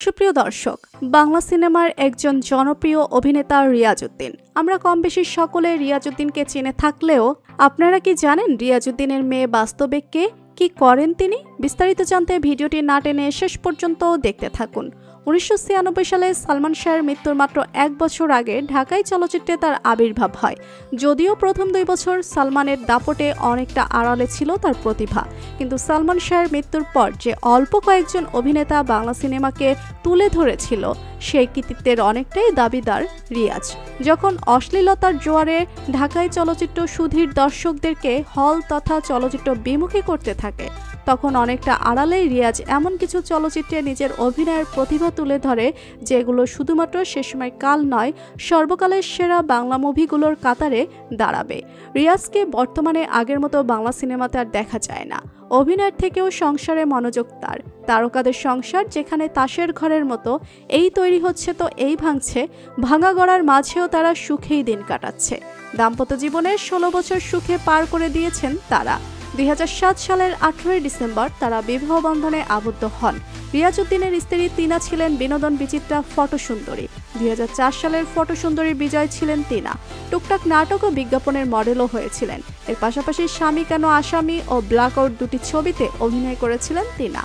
সুপ্রিয় দর্শক, বাংলা সিনেমার একজন জনপ্রিয় অভিনেতা রিয়াজ উদ্দিন। আমরা কম বেশি সকলে রিয়াজ উদ্দিনকে চিনে থাকলেও আপনারা কি জানেন রিয়াজ উদ্দিনের মেয়ে বাস্তবে কে, কি করেন তিনি? বিস্তারিত জানতে ভিডিওটি না টেনে শেষ পর্যন্ত দেখতে থাকুন। 1996 সালে সালমান শাহের মৃত্যুর মাত্র 1 বছর আগে ঢাকাই চলচ্চিত্রে তার আবির্ভাব হয়। যদিও প্রথম 2 বছর সালমানের দাপটে অনেকটা আড়ালে ছিল তার প্রতিভা, কিন্তু সালমান শাহের মৃত্যুর পর যে অল্প কয়েকজন অভিনেতা বাংলা সিনেমাকে তুলে ধরেছিল সেই কৃতিত্বের অনেকটাই দাবিদার রিয়াজ। যখন অশ্লীলতার জোয়ারে ঢাকাই চলচ্চিত্র সুধীর দর্শকদেরকে হল তথা চলচ্চিত্র বিমুখী করতে থাকে, তখন অনেকটা আড়ালেই রিয়াজ এমন কিছু চলচ্চিত্রে নিজের অভিনয়ের প্রতিভা তুলে ধরে যেগুলো শুধুমাত্র সে সময় কাল নয়, সর্বকালের সেরা বাংলা মুভিগুলোর কাতারে দাঁড়াবে। রিয়াজকে বর্তমানে আগের মতো বাংলা সিনেমাতে আর দেখা যায় না। অভিনয়ের থেকেও সংসারে মনোযোগ তার। তারকাদের সংসার যেখানে তাসের ঘরের মতো, এই তৈরি হচ্ছে তো এই ভাঙছে, ভাঙা গড়ার মাঝেও তারা সুখেই দিন কাটাচ্ছে। দাম্পত্য জীবনের 16 বছর সুখে পার করে দিয়েছেন তারা। 2007 সালের 18 ডিসেম্বর তারা বিবাহ বন্ধনে আবদ্ধ হন। রিয়াজ উদ্দিনের স্ত্রী তিনা ছিলেন বিনোদন বিচিত্রা ফটোসুন্দরী। 2004 সালের ফটোসুন্দরী বিজয় ছিলেন তিনা। টুকটাক নাটক ও বিজ্ঞাপনের মডেলও হয়েছিলেন। এর পাশাপাশি স্বামী কেন আসামি ও ব্ল্যাকআউট দুটি ছবিতে অভিনয় করেছিলেন তিনা।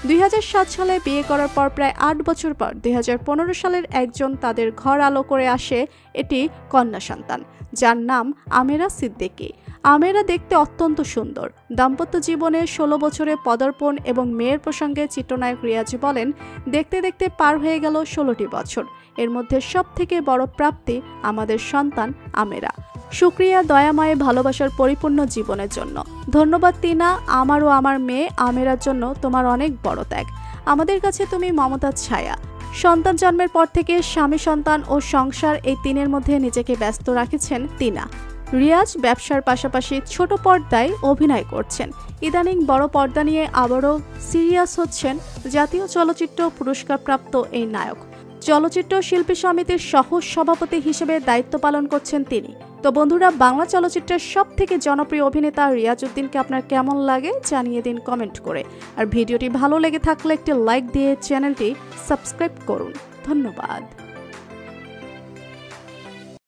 2007 সালে বিয়ে করার পর প্রায় 8 বছর পর 2015 সালের একজন তাদের ঘর আলো করে আসে এটি কন্যা সন্তান, যার নাম আমেরা সিদ্দিকী। আমেরা দেখতে অত্যন্ত সুন্দর। দাম্পত্য জীবনে 16 বছরে পদার্পণ এবং মেয়ের প্রসঙ্গে চিত্রনায়ক রিয়াজ বলেন, দেখতে দেখতে পার হয়ে গেল 16টি বছর। এর মধ্যে সব থেকে বড় প্রাপ্তি আমাদের সন্তান আমেরা। শুকরিয়া দয়াময় ভালোবাসার পরিপূর্ণ জীবনের জন্য। ধন্যবাদ তিনা, আমার ও আমার মেয়ে আমেরার জন্য তোমার অনেক বড় ত্যাগ। আমাদের কাছে তুমি মমতার ছায়া। সন্তান জন্মের পর থেকে স্বামী, সন্তান ও সংসার এই তিনের মধ্যে নিজেকে ব্যস্ত রাখেছেন তিনা। রিয়াজ ব্যবসার পাশাপাশি ছোট পর্দায় অভিনয় করছেন। ইদানিং বড় পর্দা নিয়ে আবারও সিরিয়াস হচ্ছেন জাতীয় চলচ্চিত্র পুরস্কারপ্রাপ্ত এই নায়ক। চলচ্চিত্র শিল্পী সমিতির সহ সভাপতি হিসেবে দায়িত্ব পালন করছেন তিনি। তো বন্ধুরা, বাংলা চলচ্চিত্রের সব থেকে জনপ্রিয় অভিনেতা রিয়াজ উদ্দিনকে আপনার কেমন লাগে জানিয়ে দিন কমেন্ট করে। আর ভিডিওটি ভালো লেগে থাকলে একটি লাইক দিয়ে চ্যানেলটি সাবস্ক্রাইব করুন। ধন্যবাদ।